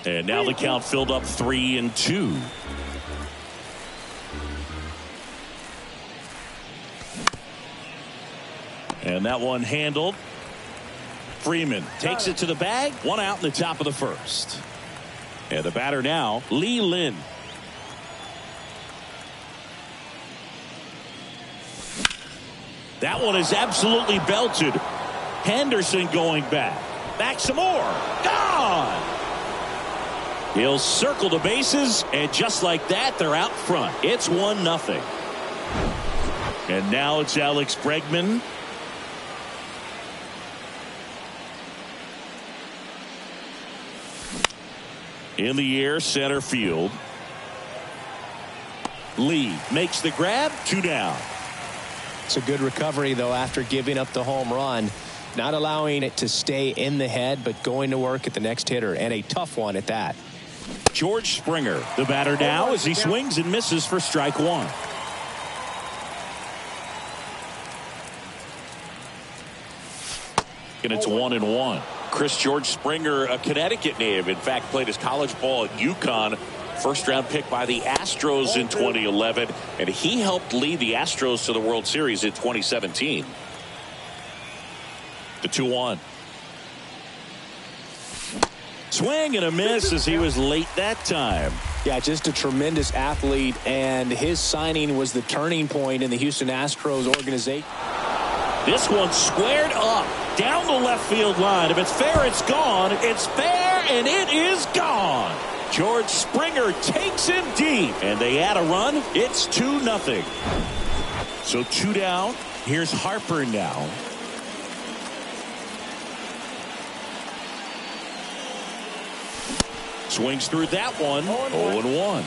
And now the count filled up 3-2. And that one handled. Freeman takes it to the bag. One out in the top of the first. And the batter now, Lee Lin. That one is absolutely belted. Henderson going back. Back some more. Gone. He'll circle the bases, and just like that, they're out front. It's 1-0. And now it's Alex Bregman. In the air, center field. Lee makes the grab, 2 down. It's a good recovery, though, after giving up the home run. Not allowing it to stay in the head, but going to work at the next hitter, and a tough one at that. George Springer, the batter now, as he swings and misses for strike one. And it's 1-1. George Springer, a Connecticut native, in fact, played his college ball at UConn. First-round pick by the Astros in 2011, and he helped lead the Astros to the World Series in 2017. The 2-1. Swing and a miss as he was late that time. Yeah, just a tremendous athlete, and his signing was the turning point in the Houston Astros organization. This one squared up down the left field line. If it's fair, it's gone. It's fair, and it is gone. George Springer takes him deep, and they add a run. It's 2-0. So 2 down. Here's Harper now. Swings through that one. 0-1.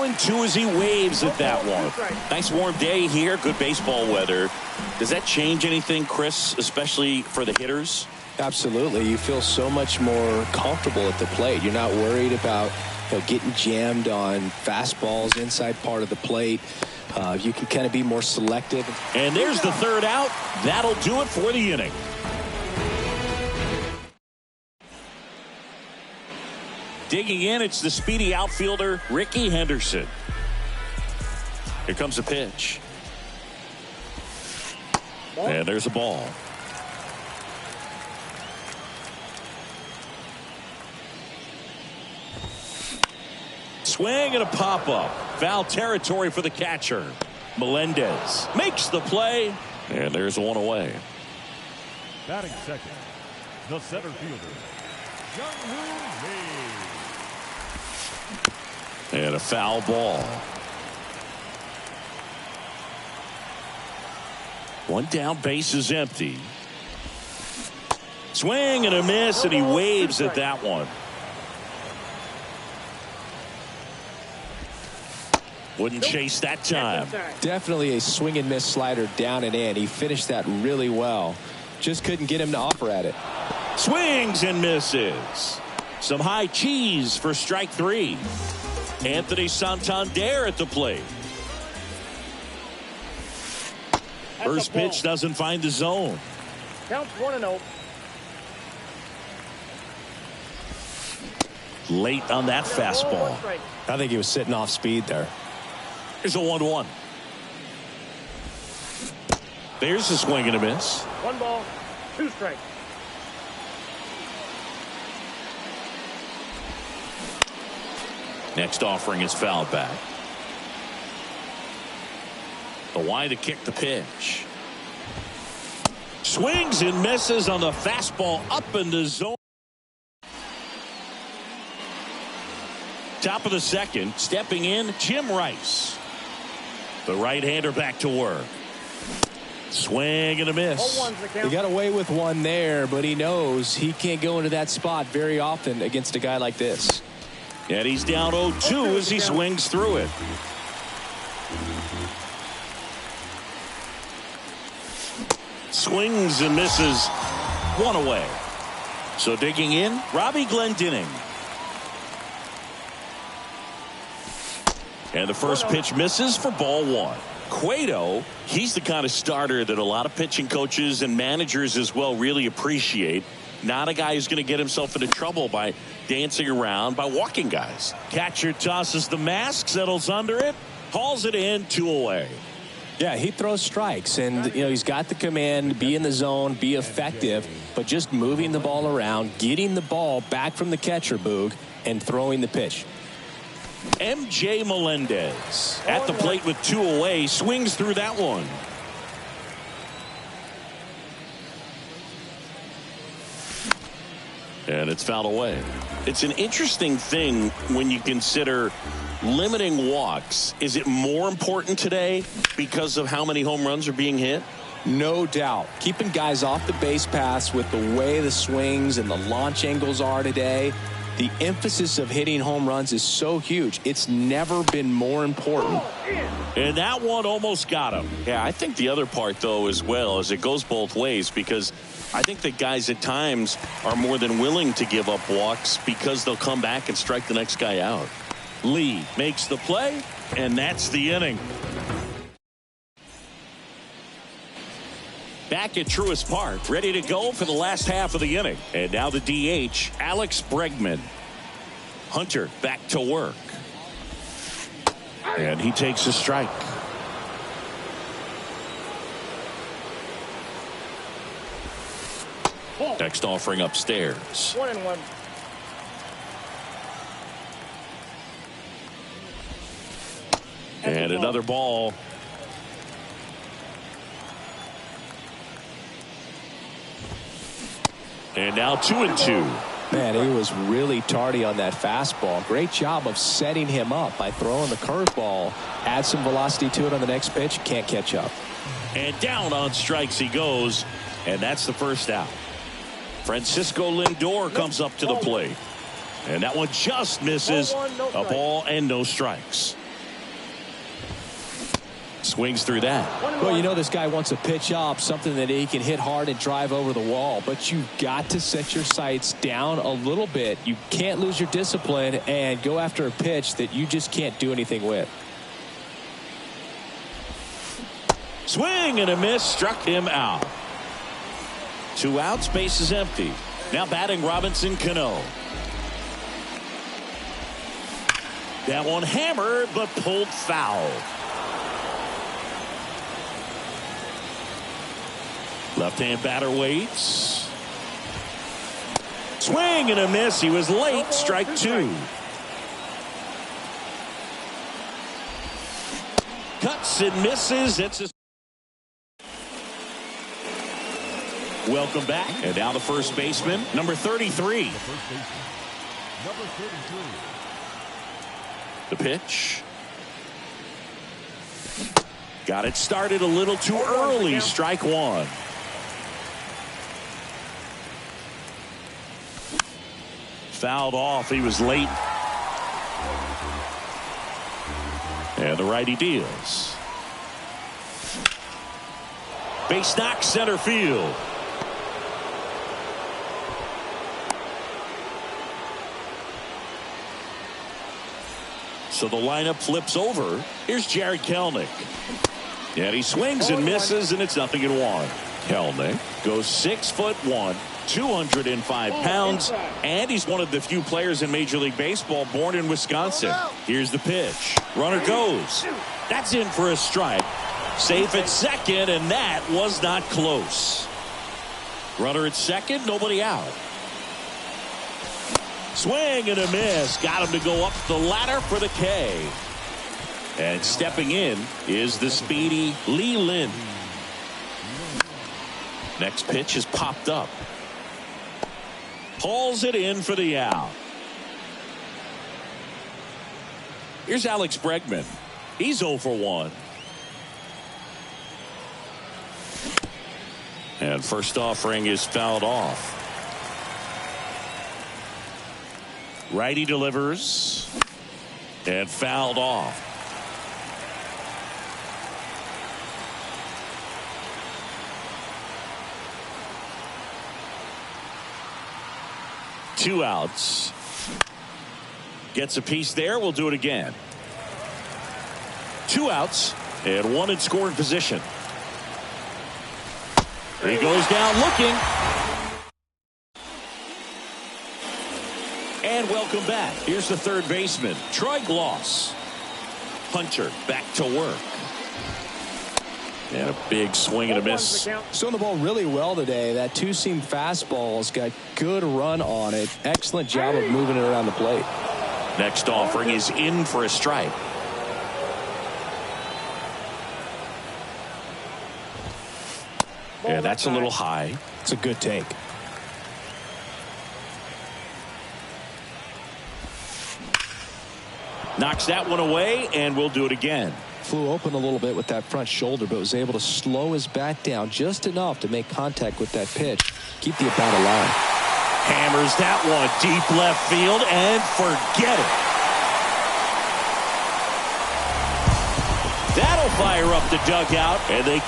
And 2 as he waves at that one. Nice warm day here. Good baseball weather. Does that change anything, Chris, especially for the hitters? Absolutely. You feel so much more comfortable at the plate. You're not worried about getting jammed on fastballs inside part of the plate. You can kind of be more selective. And there's the 3rd out. That'll do it for the inning. Digging in, it's the speedy outfielder, Ricky Henderson. Here comes a pitch. And there's a ball. Swing and a pop-up. Foul territory for the catcher. Melendez makes the play. And there's one away. Batting second, the center fielder, Jung-Woo Lee. And a foul ball. One down, base is empty. Swing and a miss, and he waves at that one. Wouldn't chase that time. Definitely a swing and miss slider down and in. He finished that really well. Just couldn't get him to offer at it. Swings and misses. Some high cheese for strike 3. Anthony Santander at the plate. First pitch doesn't find the zone. Counts 1-0. Late on that fastball. I think he was sitting off speed there. Here's a 1-1. There's a swing and a miss. 1 ball, 2 strikes. Next offering is fouled back. The wide to kick the pitch. Swings and misses on the fastball up in the zone. Top of the second, stepping in, Jim Rice. The right-hander back to work. Swing and a miss. He got away with one there, but he knows he can't go into that spot very often against a guy like this. And he's down 0-2 as he swings through it. Swings and misses. 1 away. So digging in, Robbie Glendening. And the first pitch misses for ball 1. Cueto, he's the kind of starter that a lot of pitching coaches and managers as well really appreciate. Not a guy who's going to get himself into trouble by dancing around, by walking guys. Catcher tosses the mask, settles under it, hauls it in, 2 away. Yeah, he throws strikes, and he's got the command, be in the zone, be effective, but just moving the ball around, getting the ball back from the catcher, Boog, and throwing the pitch. MJ Melendez at the plate with 2 away, swings through that one. And it's fouled away. It's an interesting thing when you consider limiting walks. Is it more important today because of how many home runs are being hit? No doubt. Keeping guys off the base paths with the way the swings and the launch angles are today, the emphasis of hitting home runs is so huge. It's never been more important. And that one almost got him. Yeah, I think the other part, though, as well, is it goes both ways, because I think that guys at times are more than willing to give up walks because they'll come back and strike the next guy out. Lee makes the play, and that's the inning. Back at Truist Park, ready to go for the last half of the inning. And now the DH, Alex Bregman. Hunter back to work. And he takes a strike. Next offering upstairs. 1-1. And another ball. And now 2-2. Man, he was really tardy on that fastball. Great job of setting him up by throwing the curveball. Add some velocity to it on the next pitch. Can't catch up. And down on strikes he goes. And that's the first out. Francisco Lindor comes up to the plate. And that one just misses. A ball and no strikes. Swings through that. Well, this guy wants to pitch up, something that he can hit hard and drive over the wall. But you've got to set your sights down a little bit. You can't lose your discipline and go after a pitch that you just can't do anything with. Swing and a miss, struck him out. 2 outs, base is empty. Now batting Robinson Cano. That one hammered but pulled foul. Left-hand batter waits. Swing and a miss. He was late. Strike 2. Cuts and misses. It's a... Welcome back. And now the first baseman, number 33. The pitch. Got it started a little too early. Strike 1. Fouled off. He was late. And the righty deals. Base knock, center field. So the lineup flips over. Here's Jared Kelenic. And he swings and misses, and it's 0-1. Kelenic goes 6'1", 205 pounds, and he's one of the few players in Major League Baseball born in Wisconsin. Here's the pitch. Runner goes. That's in for a strike. Safe at second, and that was not close. Runner at second, nobody out. Swing and a miss. Got him to go up the ladder for the K. And stepping in is the speedy Lee Lin. Next pitch is popped up. Pulls it in for the out. Here's Alex Bregman. He's 0 for 1. And first offering is fouled off. Righty delivers. And fouled off. Two outs. Gets a piece there. We'll do it again. 2 outs. And one in scoring position. He goes down looking. And welcome back. Here's the third baseman, Troy Gloss. Hunter back to work. And a big swing and a miss. Throwing the ball really well today. That two-seam fastball's got good run on it. Excellent job of moving it around the plate. Next offering is in for a strike. Yeah, that's a little high. It's a good take. Knocks that one away, and we'll do it again. Flew open a little bit with that front shoulder, but was able to slow his bat down just enough to make contact with that pitch. Keep the at-bat alive. Hammers that one deep left field, and forget it. That'll fire up the dugout, and they...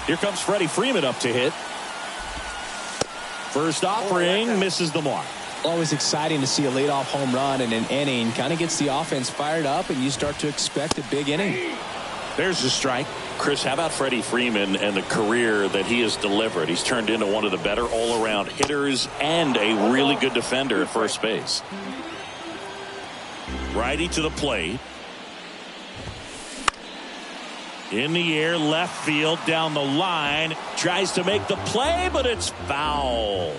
Here comes Freddie Freeman up to hit. First offering misses the mark. Always exciting to see a leadoff home run in an inning. Kind of gets the offense fired up, and you start to expect a big inning. There's the strike. Chris, how about Freddie Freeman and the career that he has delivered? He's turned into one of the better all-around hitters and a really good defender at first base. Righty to the plate. In the air, left field, down the line. Tries to make the play, but it's foul.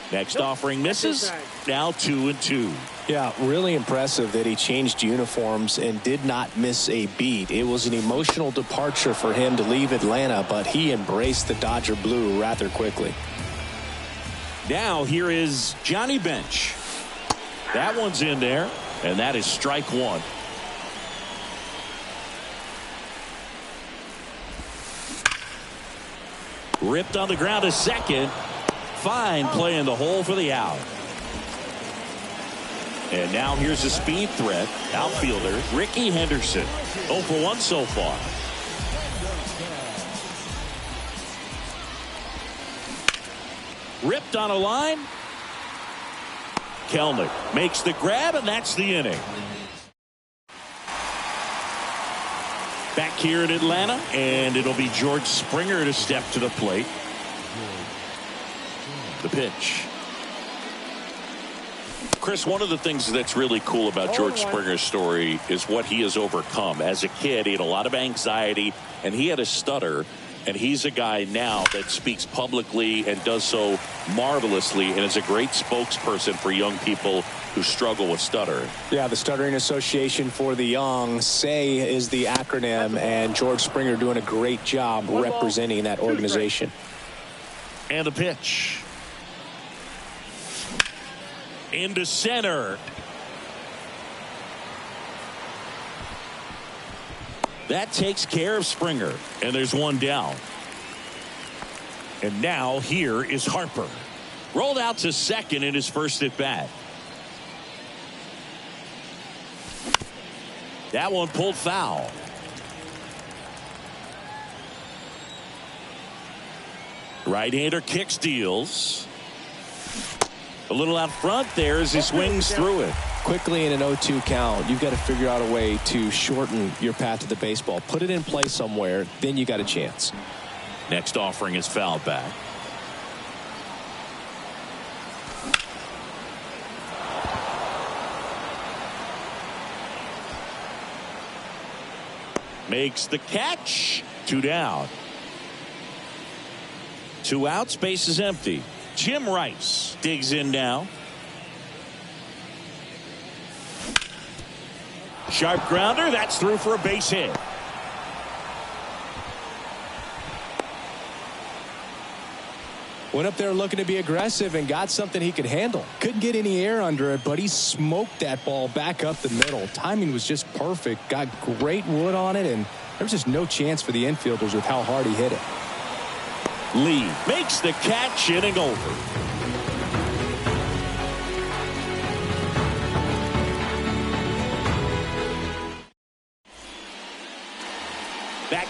Next offering misses. Now 2-2. Yeah, really impressive that he changed uniforms and did not miss a beat. It was an emotional departure for him to leave Atlanta, but he embraced the Dodger blue rather quickly. Now here is Johnny Bench. That one's in there. And that is strike one. Ripped on the ground to second. Fine play in the hole for the out. And now here's a speed threat. Outfielder Ricky Henderson. 0 for 1 so far. Ripped on a line. Kelnick makes the grab, and that's the inning. Back here in Atlanta, and it'll be George Springer to step to the plate. The pitch. Chris, one of the things that's really cool about George Springer's story is what he has overcome. As a kid, he had a lot of anxiety, and he had a stutter. And he's a guy now that speaks publicly and does so marvelously and is a great spokesperson for young people who struggle with stuttering. Yeah, the Stuttering Association for the Young, SAY is the acronym, and George Springer doing a great job representing that organization. And the pitch. Into center. That takes care of Springer, and there's one down. And now here is Harper. Rolled out to second in his first at bat. That one pulled foul. Right-hander kick steals. A little out front there as he swings through it. Quickly in an 0-2 count, you've got to figure out a way to shorten your path to the baseball. Put it in play somewhere, then you got a chance. Next offering is fouled back. Makes the catch. 2 down. 2 outs, base is empty. Jim Rice digs in now. Sharp grounder, that's through for a base hit. Went up there looking to be aggressive and got something he could handle. Couldn't get any air under it, but he smoked that ball back up the middle. Timing was just perfect. Got great wood on it, and there was just no chance for the infielders with how hard he hit it. Lee makes the catch, inning over.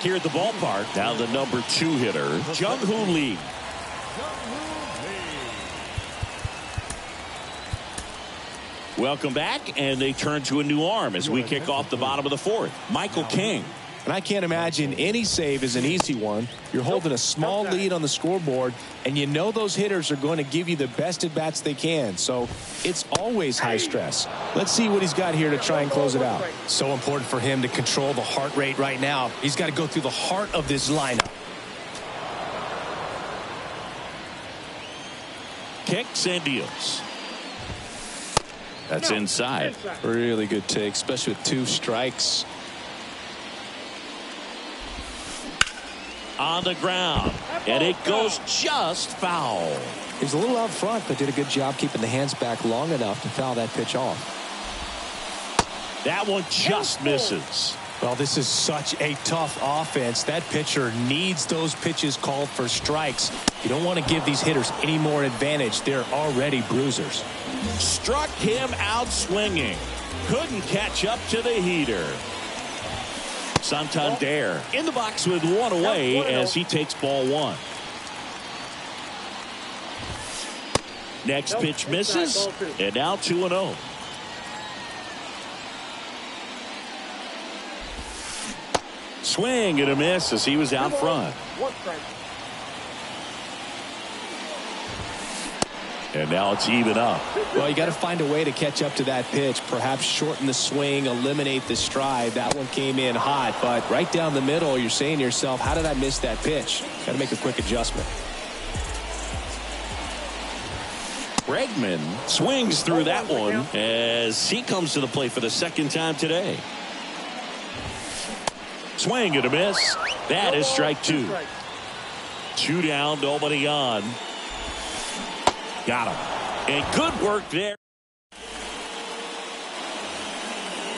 here at the ballpark. Now the number 2 hitter, Jung-Hoo Lee. Welcome back, and they turn to a new arm as we kick off the bottom of the 4th. Michael King. And I can't imagine any save is an easy one. You're holding a small lead on the scoreboard, and you know those hitters are going to give you the best at-bats they can. So it's always high stress. Let's see what he's got here to try and close it out. So important for him to control the heart rate right now. He's got to go through the heart of this lineup. Kicks and deals. That's inside. Really good take, especially with 2 strikes. On the ground, and it goes just foul. He's a little out front, but did a good job keeping the hands back long enough to foul that pitch off. That one just misses. Well, this is such a tough offense. That pitcher needs those pitches called for strikes. You don't want to give these hitters any more advantage. They're already bruisers. Struck him out swinging. Couldn't catch up to the heater. Santander in the box with 1 away as he takes ball 1. Next pitch misses, and now 2-0. Swing and a miss as he was out front. And now it's even up. Well, you got to find a way to catch up to that pitch. Perhaps shorten the swing, eliminate the stride. That one came in hot, but right down the middle, you're saying to yourself, how did I miss that pitch? Got to make a quick adjustment. Bregman swings through that one as he comes to the plate for the 2nd time today. Swing and a miss. That is strike 2. 2 down, nobody on. Got him. And good work there.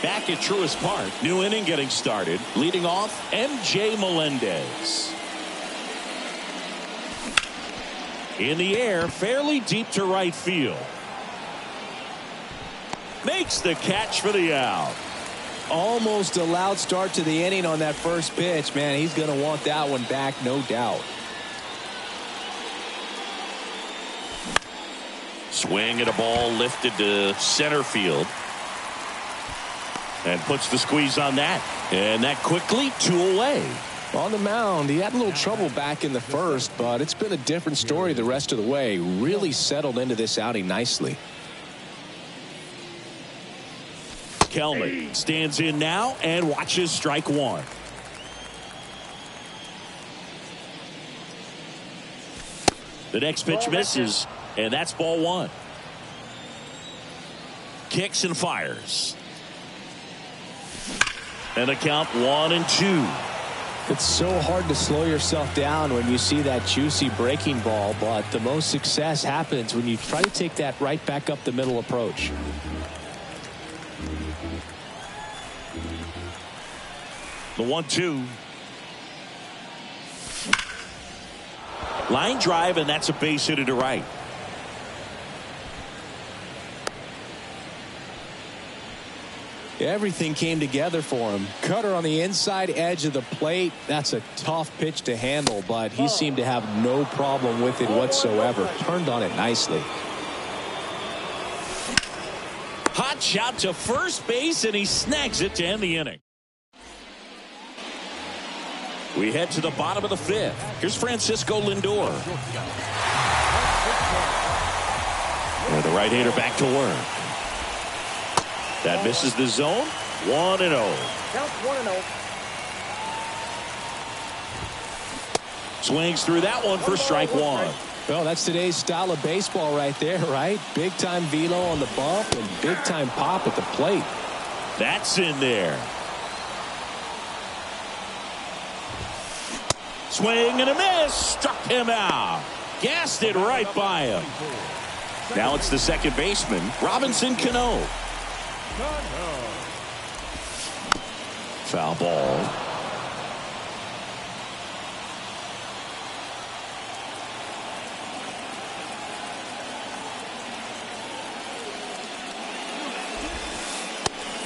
Back at Truist Park. New inning getting started. Leading off, MJ Melendez. In the air, fairly deep to right field. Makes the catch for the out. Almost a loud start to the inning on that first pitch. Man, he's going to want that one back, no doubt. Swing at a ball lifted to center field. And puts the squeeze on that. And that quickly 2 away. On the mound, he had a little trouble back in the first, but it's been a different story the rest of the way. Really settled into this outing nicely. Kelman stands in now and watches strike 1. The next pitch misses, and that's ball 1. Kicks and fires. And the count 1-2. It's so hard to slow yourself down when you see that juicy breaking ball, but the most success happens when you try to take that right back up the middle approach. The 1-2. Line drive, and that's a base hit to right. Everything came together for him. Cutter on the inside edge of the plate. That's a tough pitch to handle, but he seemed to have no problem with it whatsoever. Turned on it nicely. Hot shot to first base, and he snags it to end the inning. We head to the bottom of the 5th. Here's Francisco Lindor. And the right-hander back to work. That misses the zone. 1-0. Count 1-0. Swings through that one for strike 1. Well, that's today's style of baseball right there, right? Big-time velo on the bump and big-time pop at the plate. That's in there. Swing and a miss. Struck him out. Gassed it right by him. Now it's the second baseman, Robinson Cano. Foul ball.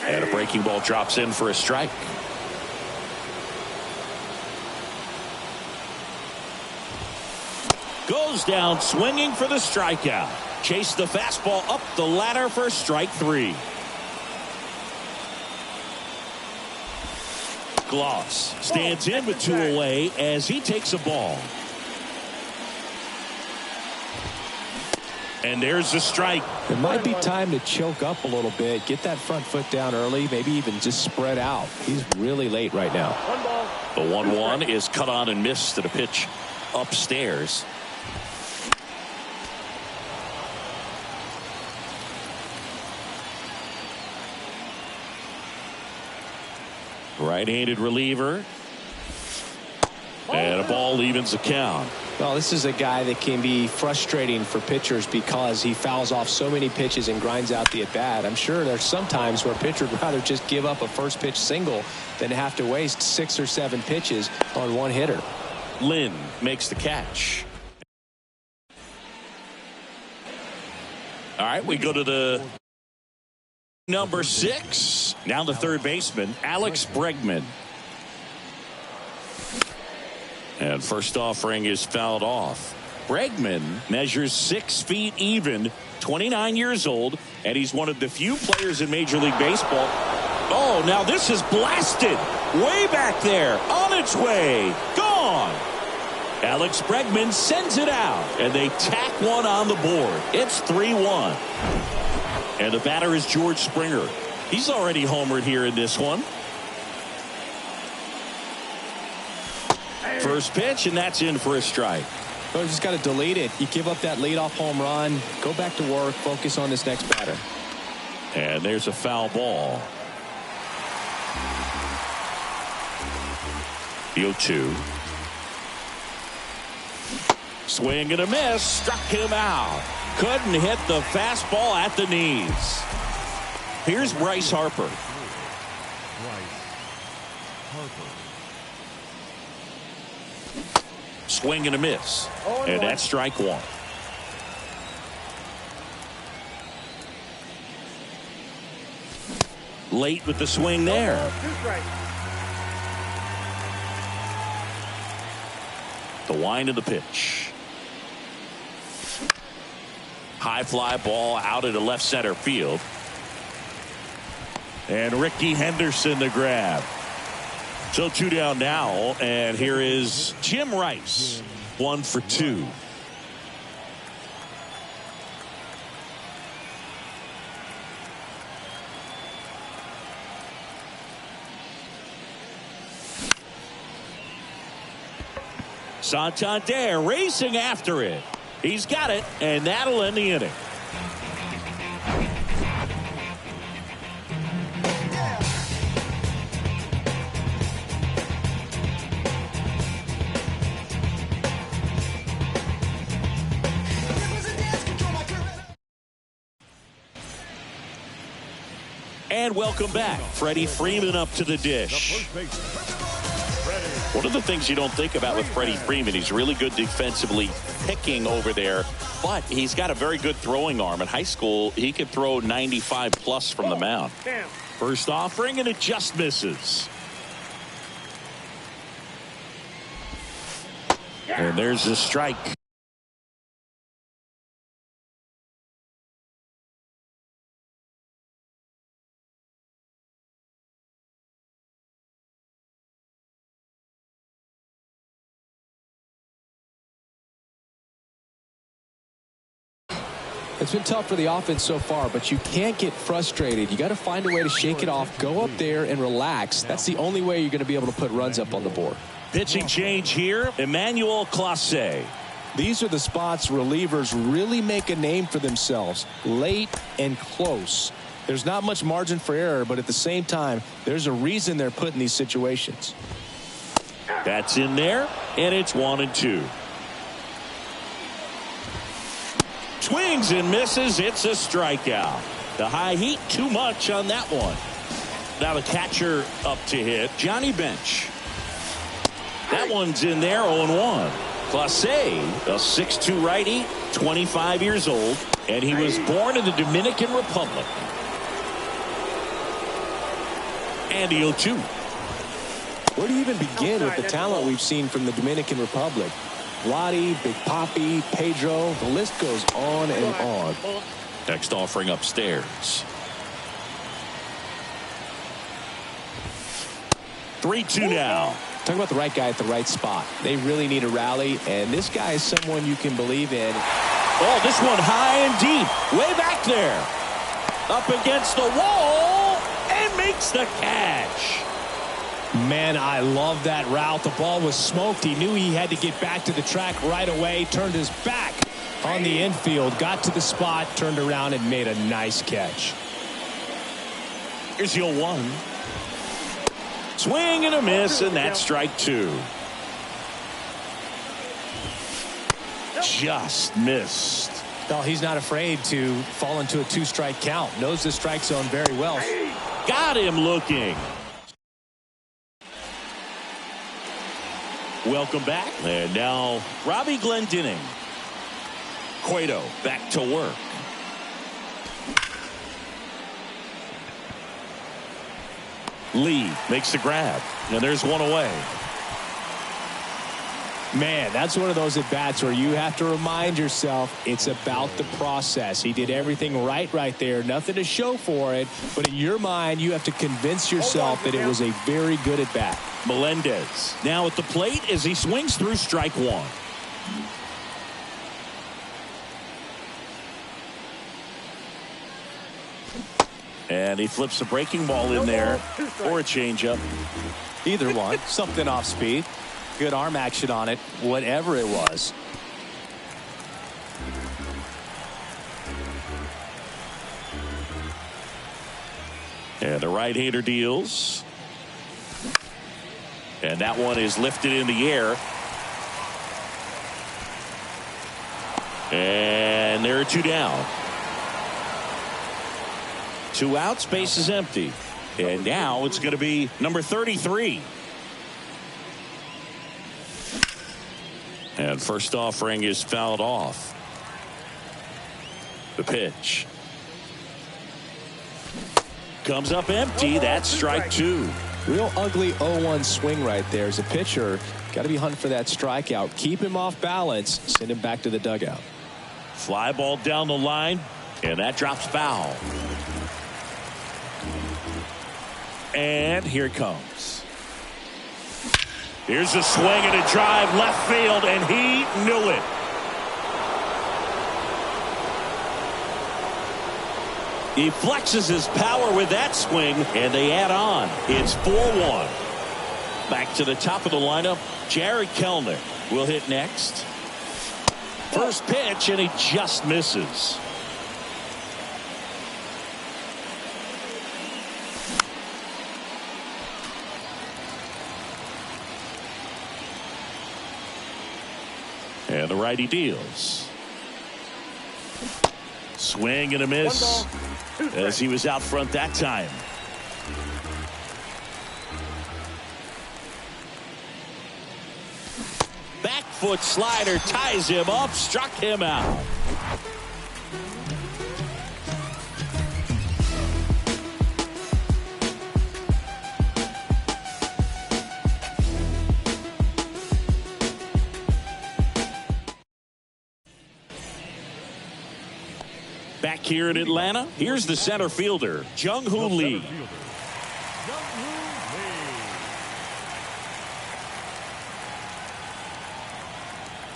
And a breaking ball drops in for a strike. goes down swinging for the strikeout. Chase the fastball up the ladder for strike 3. Gloss stands in with 2 away as he takes a ball. And there's the strike. It might be time to choke up a little bit, get that front foot down early, maybe even just spread out. He's really late right now. The 1-1 is cut on and missed to the pitch upstairs. Right-handed reliever. And a ball evens the count. Well, this is a guy that can be frustrating for pitchers because he fouls off so many pitches and grinds out the at-bat. I'm sure there's some times where a pitcher would rather just give up a first pitch single than have to waste 6 or 7 pitches on one hitter. Lynn makes the catch. All right, we go to the number 6. Now the third baseman, Alex Bregman. And first offering is fouled off. Bregman measures 6 feet even, 29 years old, and he's one of the few players in Major League Baseball. Oh, now this is blasted. Way back there, on its way, gone. Alex Bregman sends it out, and they tack one on the board. It's 3-1. And the batter is George Springer. He's already homered here in this one. First pitch, and that's in for a strike. Oh, you just got to delete it. You give up that leadoff home run, go back to work, focus on this next batter. And there's a foul ball. The 0-2. Swing and a miss. Struck him out. Couldn't hit the fastball at the knees. Here's Bryce Harper. Swing and a miss. And that's strike 1. Late with the swing there. The wind of the pitch. High fly ball out into left center field. And Ricky Henderson the grab. So 2 down now, and here is Jim Rice, 1 for 2. Santander racing after it. He's got it, and that'll end the inning. And welcome back. Freddie Freeman up to the dish. One of the things you don't think about with Freddie Freeman, he's really good defensively picking over there, but he's got a very good throwing arm. In high school, he could throw 95 plus from the mound. First offering, and it just misses. And there's the strike. It's been tough for the offense so far, but you can't get frustrated. You got to find a way to shake it off, go up there and relax. That's the only way you're going to be able to put runs up on the board. Pitching change here, Emmanuel Clase. These are the spots relievers really make a name for themselves, late and close. There's not much margin for error, but at the same time, there's a reason they're put in these situations. That's in there, and it's 1-2. Swings and misses. It's a strikeout. The high heat, too much on that one. Now the catcher up to hit, Johnny Bench. That one's in there, 0-1. Clase, a 6'2 righty, 25 years old, and he was born in the Dominican Republic. And the 0-2. Where do you even begin with the talent we've seen from the Dominican Republic? Lottie, Big Papi, Pedro. The list goes on and on. Next offering upstairs. 3-2 now. Talk about the right guy at the right spot. They really need a rally, and this guy is someone you can believe in. Oh, this one high and deep. Way back there. Up against the wall and makes the catch. Man, I love that route. The ball was smoked. He knew he had to get back to the track right away. Turned his back on the infield. Got to the spot, turned around, and made a nice catch. Here's your 1. Swing and a miss, and that's strike 2. Just missed. Well, he's not afraid to fall into a 2-strike count. Knows the strike zone very well. Got him looking. Welcome back. And now Robbie Glendinning. Cueto back to work. Lee makes the grab, and there's one away. Man, that's one of those at-bats where you have to remind yourself it's about the process. He did everything right there. Nothing to show for it, but in your mind, you have to convince yourself that it was a very good at-bat. Melendez now at the plate as he swings through strike 1. And he flips a breaking ball in there or a changeup. Either one. Something off speed. Good arm action on it. Whatever it was. And the right-hander deals. And that one is lifted in the air. And there are 2 down. 2 outs, base is empty. And now it's going to be number 33. And first offering is fouled off. The pitch. Comes up empty. That's strike 2. Real ugly 0-1 swing right there. As a pitcher, got to be hunting for that strikeout. Keep him off balance. Send him back to the dugout. Fly ball down the line. And that drops foul. And here it comes. Here's a swing and a drive left field, and he knew it. He flexes his power with that swing, and they add on. It's 4-1. Back to the top of the lineup, Jared Kellner will hit next. First pitch, and he just misses. And the righty deals. Swing and a miss as he was out front that time. Back foot slider ties him up, struck him out. Back here in Atlanta, here's the center fielder, Jung-Hoo Lee.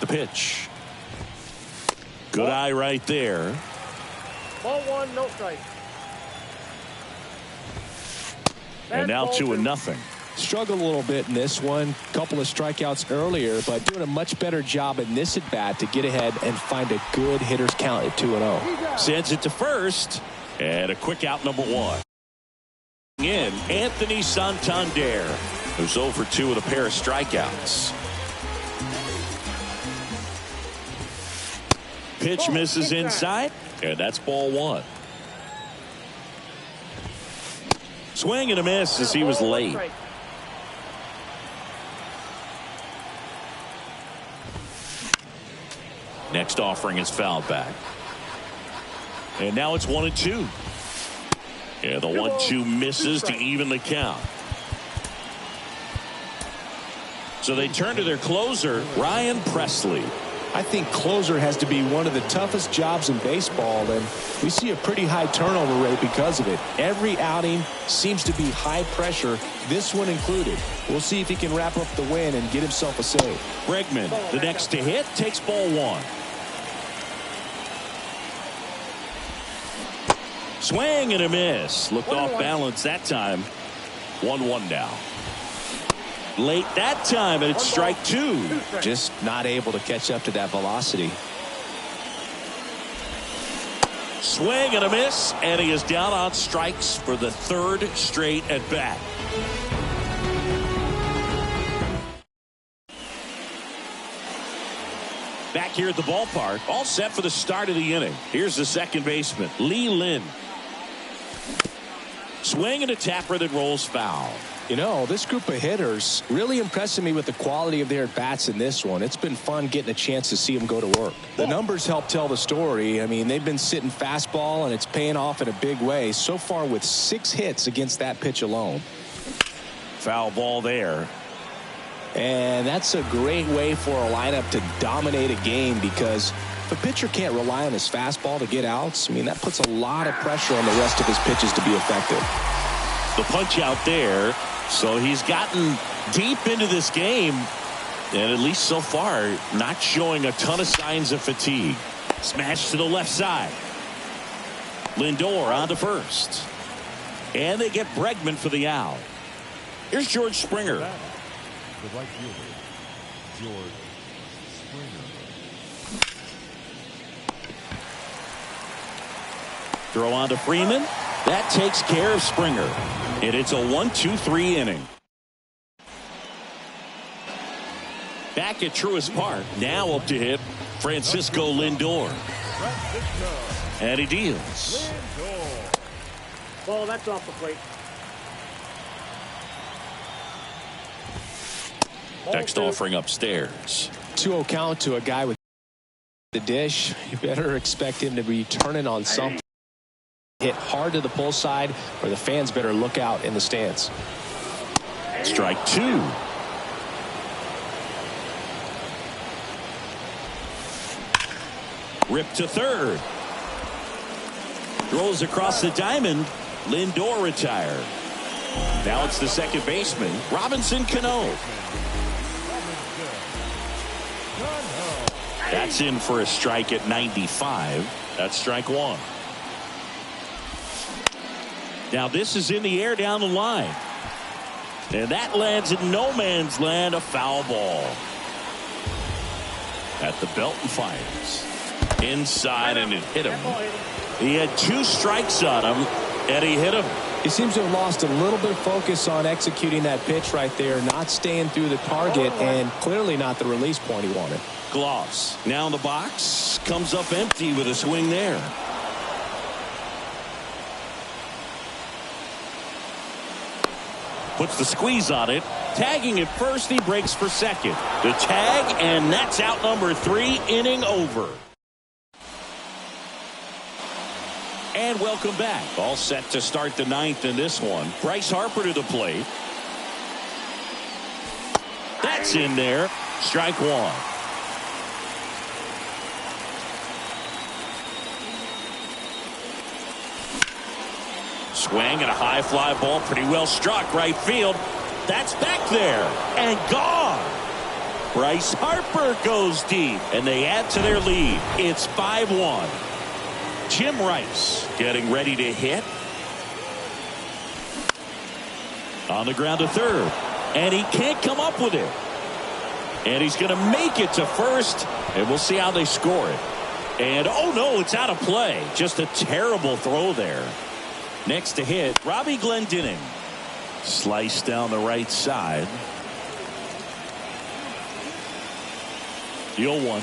The pitch. Good eye right there. Ball 1, no strike. And now 2-0. Struggled a little bit in this one. Couple of strikeouts earlier, but doing a much better job in this at bat to get ahead and find a good hitter's count at 2-0. Sends it to first, and a quick out, number 1. In Anthony Santander, who's 0 for 2 with a pair of strikeouts. Pitch misses inside, and that's ball 1. Swing and a miss as he was late. Next offering is fouled back. And now it's 1-2. Yeah, the 1-2 misses to even the count. So they turn to their closer, Ryan Presley. I think closer has to be one of the toughest jobs in baseball, and we see a pretty high turnover rate because of it. Every outing seems to be high pressure, this one included. We'll see if he can wrap up the win and get himself a save. Bregman, the next to hit, takes ball one. Swing and a miss. Looked off balance that time. 1-1 now. Late that time, and it's strike two. Just not able to catch up to that velocity. Swing and a miss, and he is down on strikes for the third straight at bat. Back here at the ballpark, all set for the start of the inning. Here's the second baseman, Lee Lin. Swing and a tapper that rolls foul. You know, this group of hitters really impressing me with the quality of their bats in this one. It's been fun getting a chance to see them go to work. The numbers help tell the story. I mean, they've been sitting fastball, and it's paying off in a big way so far with 6 hits against that pitch alone. Foul ball there. And that's a great way for a lineup to dominate a game, because if a pitcher can't rely on his fastball to get outs, I mean, that puts a lot of pressure on the rest of his pitches to be effective. The punch out there. So he's gotten deep into this game, and at least so far, not showing a ton of signs of fatigue. Smash to the left side. Lindor on to first. And they get Bregman for the out. Here's George Springer. The right fielder, George Springer. Throw on to Freeman. That takes care of Springer. And it's a 1-2-3 inning. Back at Truist Park. Now up to hit Francisco Lindor. And he deals. Ball, that's off the plate. Next offering upstairs. 2-0 count to a guy with the dish. You better expect him to be turning on something. Hit hard to the pull side, or the fans better look out in the stands. Strike two. Rip to third. Throws across the diamond. Lindor retired. Now it's the second baseman, Robinson Cano. That's in for a strike at 95. That's strike one. Now this is in the air down the line. And that lands in no man's land, a foul ball. At the belt and fires. Inside, and it hit him. He had 2 strikes on him, and he hit him. He seems to have lost a little bit of focus on executing that pitch right there, not staying through the target, and clearly not the release point he wanted. Gloss now in the box, comes up empty with a swing there. Puts the squeeze on it. Tagging at first, he breaks for second. The tag, and that's out number 3, inning over. And welcome back. All set to start the 9th in this one. Bryce Harper to the plate. That's in there. Strike one. Swing and a high fly ball, pretty well struck right field. That's back there and gone. Bryce Harper goes deep, and they add to their lead. It's 5-1. Jim Rice getting ready to hit. On the ground to third, and he can't come up with it. And he's going to make it to first, and we'll see how they score it. And oh no, it's out of play. Just a terrible throw there. Next to hit, Robbie Glendening. Slice down the right side. Deal one.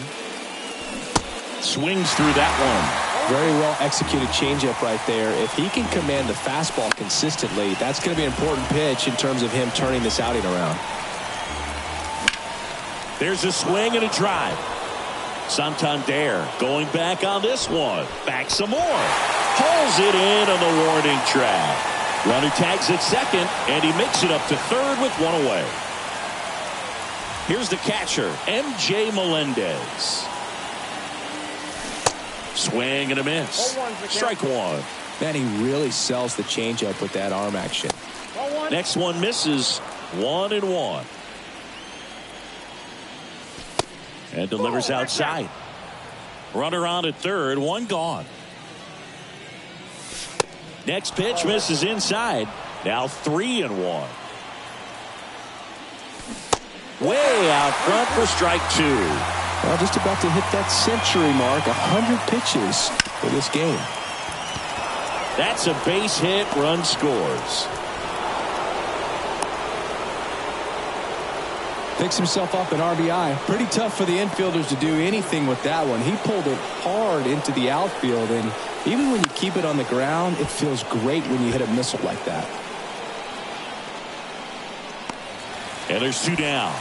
Swings through that one. Very well executed changeup right there. If he can command the fastball consistently, that's going to be an important pitch in terms of him turning this outing around. There's a swing and a drive. Santander going back on this one. Back some more. Pulls it in on the warning track. Runner tags at second, and he makes it up to third with one away. Here's the catcher, M.J. Melendez. Swing and a miss. Strike one. Man, he really sells the changeup with that arm action. Next one misses. 1-1. And delivers outside. Runner on at third. One gone. Next pitch misses inside. Now 3-1. Way out front for strike two. Well, just about to hit that century mark. 100 pitches for this game. That's a base hit. Run scores. Picks himself up an RBI. Pretty tough for the infielders to do anything with that one. He pulled it hard into the outfield, and even when you keep it on the ground, it feels great when you hit a missile like that. And there's two down.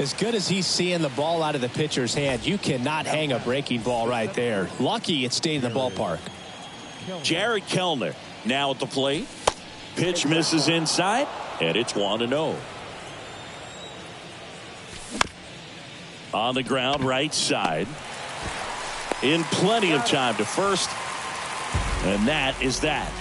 As good as he's seeing the ball out of the pitcher's hand, you cannot hang a breaking ball right there. Lucky it stayed in the ballpark. Jared Kellner now at the plate. Pitch misses inside, and it's 1-0. On the ground, right side. In plenty of time to first, and that is that.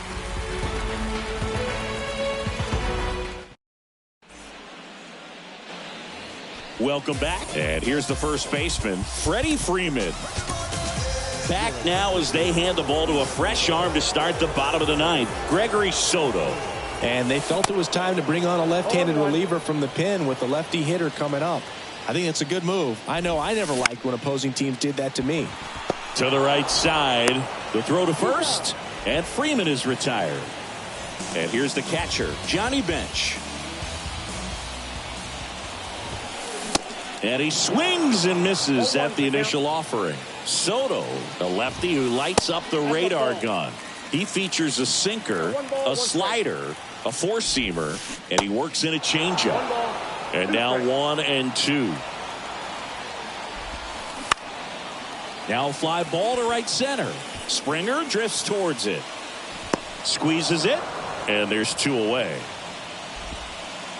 Welcome back, and here's the first baseman, Freddie Freeman. Back now as they hand the ball to a fresh arm to start the bottom of the ninth, Gregory Soto. And they felt it was time to bring on a left-handed reliever from the pen with the lefty hitter coming up. I think it's a good move. I know I never liked when opposing teams did that to me. To the right side, the throw to first, and Freeman is retired. And here's the catcher, Johnny Bench. And he swings and misses at the initial offering. Soto, the lefty who lights up the radar gun. He features a sinker, a slider, a four-seamer, and he works in a changeup. And now 1-2. Now a fly ball to right center. Springer drifts towards it. Squeezes it, and there's two away.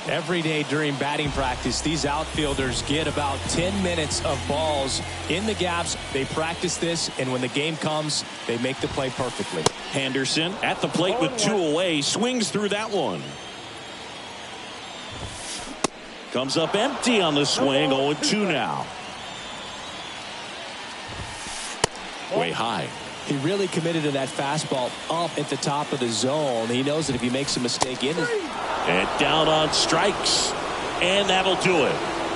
Every day during batting practice, these outfielders get about 10 minutes of balls in the gaps. They practice this, and when the game comes, they make the play perfectly. Henderson at the plate with two away, swings through that one. Comes up empty on the swing, 0-2 now. Way high. He really committed to that fastball up at the top of the zone. He knows that if he makes a mistake in it. And down on strikes. And that'll do it.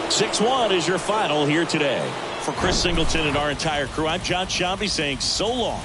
6-1 is your final here today. For Chris Singleton and our entire crew, I'm John Shambi saying so long.